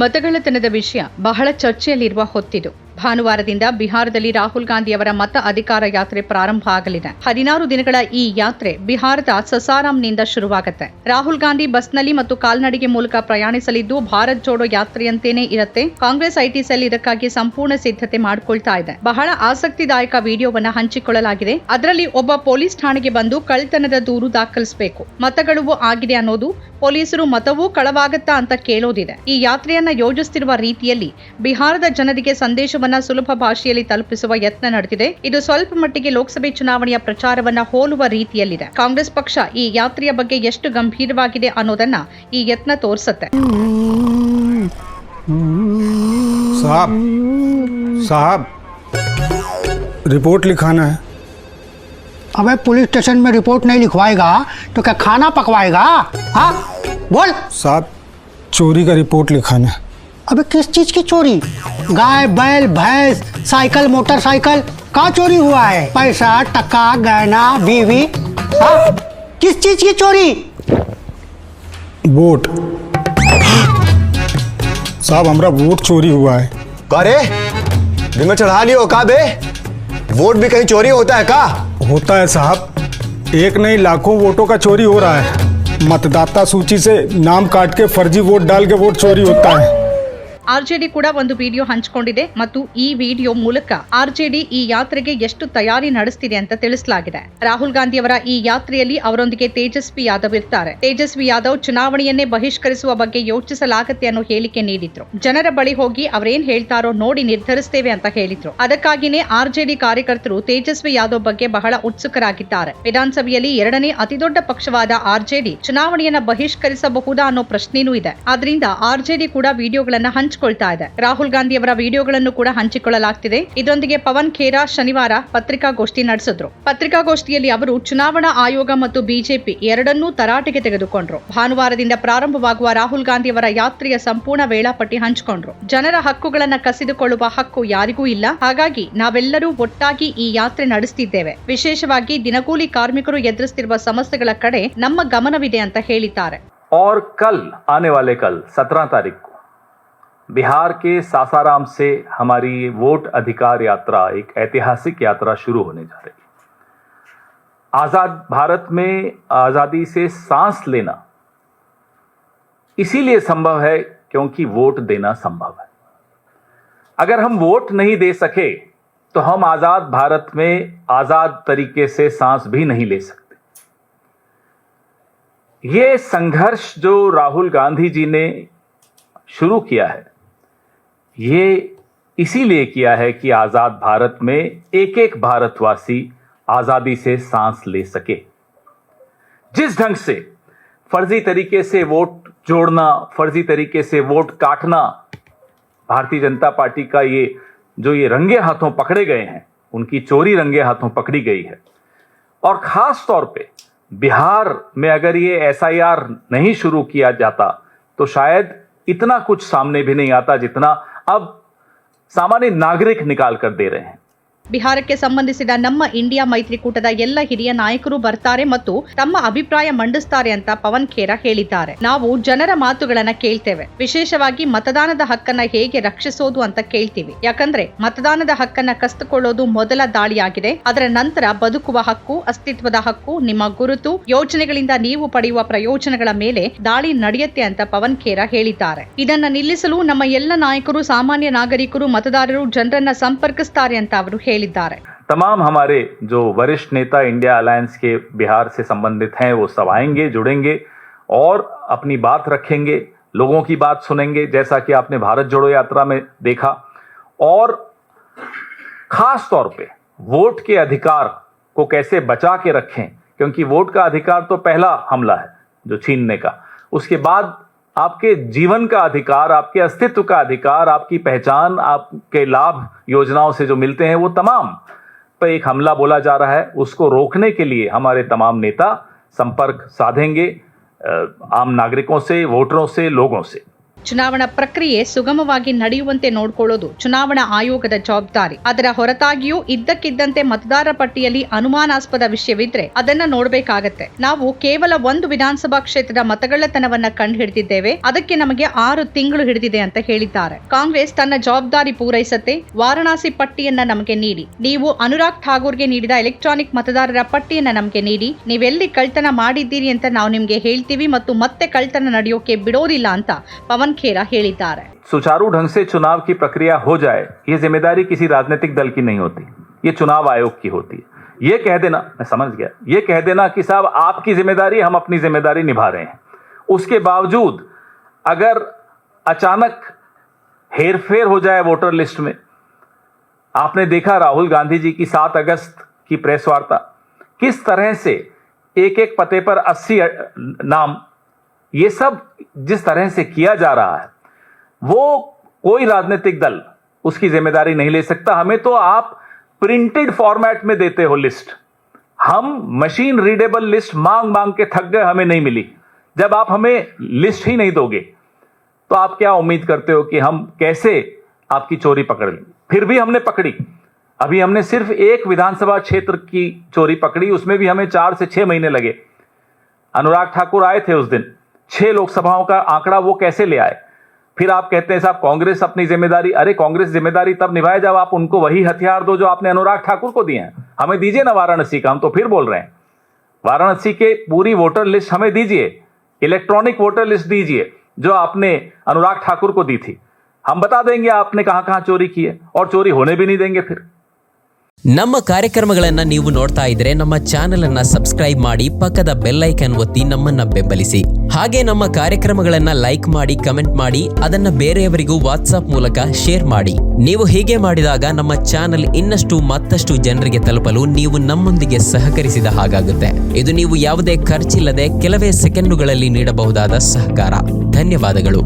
ಮತಗಳ್ಳತನದ ವಿಷಯ ಬಹಳ ಚರ್ಚೆಯಲ್ಲಿರುವ ಹೊತ್ತಿದು. ಭಾನುವಾರದಿಂದ ಬಿಹಾರದಲ್ಲಿ ರಾಹುಲ್ ಗಾಂಧಿ ಅವರ ಮತ ಅಧಿಕಾರ ಯಾತ್ರೆ ಪ್ರಾರಂಭ ಆಗಲಿದೆ. 16 ದಿನಗಳ ಈ ಯಾತ್ರೆ ಬಿಹಾರದ ಸಸಾರಾಂನಿಂದ ಶುರುವಾಗುತ್ತೆ. ರಾಹುಲ್ ಗಾಂಧಿ ಬಸ್ನಲ್ಲಿ ಮತ್ತು ಕಾಲ್ನಡಿಗೆ ಮೂಲಕ ಪ್ರಯಾಣಿಸಲಿದ್ದು ಭಾರತ್ ಜೋಡೋ ಯಾತ್ರೆಯಂತೆಯೇ ಇರುತ್ತೆ. ಕಾಂಗ್ರೆಸ್ ಐಟಿ ಸೆಲ್ ಇದಕ್ಕಾಗಿ ಸಂಪೂರ್ಣ ಸಿದ್ಧತೆ ಮಾಡಿಕೊಳ್ತಾ ಇದೆ. ಬಹಳ ಆಸಕ್ತಿದಾಯಕ ವಿಡಿಯೋವನ್ನ ಹಂಚಿಕೊಳ್ಳಲಾಗಿದೆ. ಅದರಲ್ಲಿ ಒಬ್ಬ ಪೊಲೀಸ್ ಠಾಣೆಗೆ ಬಂದು ಕಳ್ಳತನದ ದೂರು ದಾಖಲಿಸಬೇಕು. ಮತಗಳು ಆಗಿದೆ ಅನ್ನೋದು, ಪೊಲೀಸರು ಮತವೂ ಕಳವಾಗತ್ತಾ ಅಂತ ಕೇಳೋದಿದೆ. ಈ ಯಾತ್ರೆಯನ್ನ ಯೋಜಿಸುತ್ತಿರುವ ರೀತಿಯಲ್ಲಿ ಬಿಹಾರದ ಜನರಿಗೆ ಸಂದೇಶವನ್ನ ಸುಲಭ ಭಾಷೆಯಲ್ಲಿ ತಲುಪಿಸುವ ಯತ್ನ ನಡೆದಿದೆ. ಇದು ಸ್ವಲ್ಪ ಮಟ್ಟಿಗೆ ಲೋಕಸಭೆ ಚುನಾವಣೆಯ ಪ್ರಚಾರವನ್ನ ಹೋಲುವ ರೀತಿಯಲ್ಲಿದೆ. ಕಾಂಗ್ರೆಸ್ ಪಕ್ಷ ಈ ಯಾತ್ರೆಯ ಬಗ್ಗೆ ಎಷ್ಟು ಗಂಭೀರವಾಗಿದೆ ಅನ್ನೋದನ್ನ ಈ ಯತ್ನ ತೋರಿಸುತ್ತೆ. साहब रिपोर्ट लिखाना है। अबे पुलिस स्टेशन में रिपोर्ट नहीं लिखवाएगा तो क्या खाना पकवाएगा? हाँ बोल। साहब चोरी का रिपोर्ट लिखाना है। अबे किस चीज की चोरी? गाय बैल भैंस साइकिल मोटरसाइकिल कहाँ चोरी हुआ है? पैसा टका गहना बीवी, हाँ किस चीज की चोरी? वोट साहब हमारा वोट चोरी हुआ है। अरे दिमाग चढ़ा लियो का बे? वोट भी कहीं चोरी होता है का? होता है साहब, एक नहीं लाखों वोटों का चोरी हो रहा है। मतदाता सूची से नाम काट के फर्जी वोट डाल के वोट चोरी होता है। ಆರ್ಜೆಡಿ ಕೂಡ ಒಂದು ವಿಡಿಯೋ ಹಂಚಿಕೊಂಡಿದೆ ಮತ್ತು ಈ ವಿಡಿಯೋ ಮೂಲಕ ಆರ್ಜೆಡಿ ಈ ಯಾತ್ರೆಗೆ ಎಷ್ಟು ತಯಾರಿ ನಡೆಸ್ತಿದೆ ಅಂತ ತಿಳಿಸಲಾಗಿದೆ. ರಾಹುಲ್ ಗಾಂಧಿ ಅವರ ಈ ಯಾತ್ರೆಯಲ್ಲಿ ಅವರೊಂದಿಗೆ ತೇಜಸ್ವಿ ಯಾದವ್ ಇರ್ತಾರೆ. ತೇಜಸ್ವಿ ಯಾದವ್ ಚುನಾವಣೆಯನ್ನೇ ಬಹಿಷ್ಕರಿಸುವ ಬಗ್ಗೆ ಯೋಚಿಸಲಾಗುತ್ತೆ ಅನ್ನೋ ಹೇಳಿಕೆ ನೀಡಿದ್ರು. ಜನರ ಬಳಿ ಹೋಗಿ ಅವರೇನ್ ಹೇಳ್ತಾರೋ ನೋಡಿ ನಿರ್ಧರಿಸ್ತೇವೆ ಅಂತ ಹೇಳಿದ್ರು. ಅದಕ್ಕಾಗಿನೇ ಆರ್ಜೆಡಿ ಕಾರ್ಯಕರ್ತರು ತೇಜಸ್ವಿ ಯಾದವ್ ಬಗ್ಗೆ ಬಹಳ ಉತ್ಸುಕರಾಗಿದ್ದಾರೆ. ವಿಧಾನಸಭೆಯಲ್ಲಿ ಎರಡನೇ ಅತಿದೊಡ್ಡ ಪಕ್ಷವಾದ ಆರ್ಜೆಡಿ ಚುನಾವಣೆಯನ್ನ ಬಹಿಷ್ಕರಿಸಬಹುದಾ ಅನ್ನೋ ಪ್ರಶ್ನೆನೂ ಇದೆ. ಆದ್ರಿಂದ ಆರ್ಜೆಡಿ ಕೂಡ ವಿಡಿಯೋಗಳನ್ನ ಹಂಚಿಕೊಳ್ತಾ ಇದೆ. ರಾಹುಲ್ ಗಾಂಧಿ ಅವರ ವಿಡಿಯೋಗಳನ್ನು ಕೂಡ ಹಂಚಿಕೊಳ್ಳಲಾಗ್ತಿದೆ. ಇದರೊಂದಿಗೆ ಪವನ್ ಖೇರಾ ಶನಿವಾರ ಪತ್ರಿಕಾಗೋಷ್ಠಿ ನಡೆಸಿದ್ರು. ಪತ್ರಿಕಾಗೋಷ್ಠಿಯಲ್ಲಿ ಅವರು ಚುನಾವಣಾ ಆಯೋಗ ಮತ್ತು ಬಿಜೆಪಿ ಎರಡನ್ನೂ ತರಾಟೆಗೆ ತೆಗೆದುಕೊಂಡ್ರು. ಭಾನುವಾರದಿಂದ ಪ್ರಾರಂಭವಾಗುವ ರಾಹುಲ್ ಗಾಂಧಿ ಅವರ ಯಾತ್ರೆಯ ಸಂಪೂರ್ಣ ವೇಳಾಪಟ್ಟಿ ಹಂಚಿಕೊಂಡ್ರು. ಜನರ ಹಕ್ಕುಗಳನ್ನ ಕಸಿದುಕೊಳ್ಳುವ ಹಕ್ಕು ಯಾರಿಗೂ ಇಲ್ಲ. ಹಾಗಾಗಿ ನಾವೆಲ್ಲರೂ ಒಟ್ಟಾಗಿ ಈ ಯಾತ್ರೆ ನಡೆಸುತ್ತಿದ್ದೇವೆ. ವಿಶೇಷವಾಗಿ ದಿನಗೂಲಿ ಕಾರ್ಮಿಕರು ಎದುರಿಸುತ್ತಿರುವ ಸಮಸ್ಯೆಗಳ ಕಡೆ ನಮ್ಮ ಗಮನವಿದೆ ಅಂತ ಹೇಳಿದ್ದಾರೆ. और कल आने वाले कल 17 तारीख को बिहार के सासाराम से हमारी वोट अधिकार यात्रा, एक ऐतिहासिक यात्रा शुरू होने जा रही है। आजाद भारत में आजादी से सांस लेना इसीलिए संभव है क्योंकि वोट देना संभव है। अगर हम वोट नहीं दे सके तो हम आजाद भारत में आजाद तरीके से सांस भी नहीं ले सकते। ये संघर्ष जो राहुल गांधी जी ने शुरू किया है, ये इसीलिए किया है कि आजाद भारत में एक एक भारतवासी आजादी से सांस ले सके। जिस ढंग से फर्जी तरीके से वोट जोड़ना, फर्जी तरीके से वोट काटना, भारतीय जनता पार्टी का ये रंगे हाथों पकड़े गए हैं, उनकी चोरी रंगे हाथों पकड़ी गई है। और खास तौर पे बिहार में अगर ये एसआईआर नहीं शुरू किया जाता तो शायद इतना कुछ सामने भी नहीं आता जितना अब सामान्य नागरिक निकाल कर दे रहे हैं। ಬಿಹಾರಕ್ಕೆ ಸಂಬಂಧಿಸಿದ ನಮ್ಮ ಇಂಡಿಯಾ ಮೈತ್ರಿಕೂಟದ ಎಲ್ಲ ಹಿರಿಯ ನಾಯಕರು ಬರ್ತಾರೆ ಮತ್ತು ತಮ್ಮ ಅಭಿಪ್ರಾಯ ಮಂಡಿಸ್ತಾರೆ ಅಂತ ಪವನ್ ಖೇರಾ ಹೇಳಿದ್ದಾರೆ. ನಾವು ಜನರ ಮಾತುಗಳನ್ನ ಕೇಳ್ತೇವೆ. ವಿಶೇಷವಾಗಿ ಮತದಾನದ ಹಕ್ಕನ್ನ ಹೇಗೆ ರಕ್ಷಿಸೋದು ಅಂತ ಕೇಳ್ತೀವಿ. ಯಾಕಂದ್ರೆ ಮತದಾನದ ಹಕ್ಕನ್ನ ಕಸಿದುಕೊಳ್ಳೋದು ಮೊದಲ ದಾಳಿಯಾಗಿದೆ. ಅದರ ನಂತರ ಬದುಕುವ ಹಕ್ಕು, ಅಸ್ತಿತ್ವದ ಹಕ್ಕು, ನಿಮ್ಮ ಗುರುತು, ಯೋಜನೆಗಳಿಂದ ನೀವು ಪಡೆಯುವ ಪ್ರಯೋಜನಗಳ ಮೇಲೆ ದಾಳಿ ನಡೆಯುತ್ತೆ ಅಂತ ಪವನ್ ಖೇರಾ ಹೇಳಿದ್ದಾರೆ. ಇದನ್ನ ನಿಲ್ಲಿಸಲು ನಮ್ಮ ಎಲ್ಲ ನಾಯಕರು, ಸಾಮಾನ್ಯ ನಾಗರಿಕರು, ಮತದಾರರು ಜನರನ್ನ ಸಂಪರ್ಕಿಸ್ತಾರೆ ಅಂತ ಅವರು ಹೇಳಿದ್ದಾರೆ. तमाम हमारे जो वरिष्ठ नेता इंडिया अलायंस के बिहार से संबंधित हैं वो सब आएंगे, जुड़ेंगे और अपनी बात रखेंगे, लोगों की बात सुनेंगे, जैसा कि आपने भारत जोड़ो यात्रा में देखा। और खास तौर पे वोट के अधिकार को कैसे बचा के रखें, क्योंकि वोट का अधिकार तो पहला हमला है जो छीनने का, उसके बाद आपके जीवन का अधिकार, आपके अस्तित्व का अधिकार, आपकी पहचान, आपके लाभ योजनाओं से जो मिलते हैं वो तमाम पर एक हमला बोला जा रहा है। उसको रोकने के लिए हमारे तमाम नेता संपर्क साधेंगे आम नागरिकों से, वोटरों से, लोगों से। ಚುನಾವಣಾ ಪ್ರಕ್ರಿಯೆ ಸುಗಮವಾಗಿ ನಡೆಯುವಂತೆ ನೋಡಿಕೊಳ್ಳೋದು ಚುನಾವಣಾ ಆಯೋಗದ ಜವಾಬ್ದಾರಿ. ಅದರ ಹೊರತಾಗಿಯೂ ಇದ್ದಕ್ಕಿದ್ದಂತೆ ಮತದಾರರ ಪಟ್ಟಿಯಲ್ಲಿ ಅನುಮಾನಾಸ್ಪದ ವಿಷಯವಿದ್ರೆ ಅದನ್ನ ನೋಡಬೇಕಾಗತ್ತೆ. ನಾವು ಕೇವಲ ಒಂದು ವಿಧಾನಸಭಾ ಕ್ಷೇತ್ರದ ಮತಗಳ್ಳತನವನ್ನ ಕಂಡು ಹಿಡಿದಿದ್ದೇವೆ. ಅದಕ್ಕೆ ನಮಗೆ 6 ತಿಂಗಳು ಹಿಡಿದಿದೆ ಅಂತ ಹೇಳಿದ್ದಾರೆ. ಕಾಂಗ್ರೆಸ್ ತನ್ನ ಜವಾಬ್ದಾರಿ ಪೂರೈಸತ್ತೆ. ವಾರಣಾಸಿ ಪಟ್ಟಿಯನ್ನ ನಮಗೆ ನೀಡಿ. ನೀವು ಅನುರಾಗ್ ಠಾಕೂರ್ಗೆ ನೀಡಿದ ಎಲೆಕ್ಟ್ರಾನಿಕ್ ಮತದಾರರ ಪಟ್ಟಿಯನ್ನ ನಮಗೆ ನೀಡಿ. ನೀವೆಲ್ಲಿ ಕಳ್ತನ ಮಾಡಿದ್ದೀರಿ ಅಂತ ನಾವು ನಿಮಗೆ ಹೇಳ್ತೀವಿ ಮತ್ತು ಮತ್ತೆ ಕಳ್ತನ ನಡೆಯೋಕೆ ಬಿಡೋದಿಲ್ಲ ಅಂತ ಪವನ್ खेरा ಹೇಳಿದ್ದಾರೆ. सुचारू ढंग से चुनाव की प्रक्रिया हो जाए, ये जिम्मेदारी किसी राजनीतिक दल की नहीं होती, ये चुनाव आयोग की होती है. ये कह देना, मैं समझ गया, ये कह देना कि साहब आपकी जिम्मेदारी, हम अपनी जिम्मेदारी निभा रहे हैं, उसके बावजूद अगर अचानक हेरफेर हो जाए वोटर लिस्ट में, आपने देखा राहुल गांधी जी की 7 अगस्त की प्रेस वार्ता, किस तरह से एक एक पते पर 80 नाम, ये सब जिस तरह से किया जा रहा है, वो कोई राजनीतिक दल उसकी जिम्मेदारी नहीं ले सकता. हमें तो आप प्रिंटेड फॉर्मेट में देते हो लिस्ट, हम मशीन रीडेबल लिस्ट मांग मांग के थक गए, हमें नहीं मिली. जब आप हमें लिस्ट ही नहीं दोगे तो आप क्या उम्मीद करते हो कि हम कैसे आपकी चोरी पकड़ लें? फिर भी हमने पकड़ी. अभी हमने सिर्फ एक विधानसभा क्षेत्र की चोरी पकड़ी, उसमें भी हमें 4 से 6 महीने लगे. अनुराग ठाकुर आए थे उस दिन, 6 लोकसभाओं का आंकड़ा वो कैसे ले आए? फिर आप कहते हैं साहब कांग्रेस अपनी जिम्मेदारी, अरे कांग्रेस जिम्मेदारी तब निभाए जब आप उनको वही हथियार दो जो आपने अनुराग ठाकुर को दिए हैं. हमें दीजिए ना वाराणसी का, हम तो फिर बोल रहे हैं वाराणसी के पूरी वोटर लिस्ट हमें दीजिए, इलेक्ट्रॉनिक वोटर लिस्ट दीजिए जो आपने अनुराग ठाकुर को दी थी. हम बता देंगे आपने कहां कहां चोरी की है, और चोरी होने भी नहीं देंगे. फिर ನಮ್ಮ ಕಾರ್ಯಕ್ರಮಗಳನ್ನು ನೀವು ನೋಡ್ತಾ ಇದ್ರೆ ನಮ್ಮ ಚಾನೆಲ್ ಅನ್ನ ಸಬ್ಸ್ಕ್ರೈಬ್ ಮಾಡಿ, ಪಕ್ಕದ ಬೆಲ್ ಐಕಾನ್ ಒತ್ತಿ ನಮ್ಮನ್ನ ಬೆಂಬಲಿಸಿ. ಹಾಗೆ ನಮ್ಮ ಕಾರ್ಯಕ್ರಮಗಳನ್ನ ಲೈಕ್ ಮಾಡಿ, ಕಮೆಂಟ್ ಮಾಡಿ, ಅದನ್ನ ಬೇರೆಯವರಿಗೂ ವಾಟ್ಸ್ಆಪ್ ಮೂಲಕ ಶೇರ್ ಮಾಡಿ. ನೀವು ಹೀಗೆ ಮಾಡಿದಾಗ ನಮ್ಮ ಚಾನೆಲ್ ಇನ್ನಷ್ಟು ಮತ್ತಷ್ಟು ಜನರಿಗೆ ತಲುಪಲು ನೀವು ನಮ್ಮೊಂದಿಗೆ ಸಹಕರಿಸಿದ ಹಾಗಾಗುತ್ತೆ. ಇದು ನೀವು ಯಾವುದೇ ಖರ್ಚಿಲ್ಲದೆ ಕೆಲವೇ ಸೆಕೆಂಡುಗಳಲ್ಲಿ ನೀಡಬಹುದಾದ ಸಹಕಾರ. ಧನ್ಯವಾದಗಳು.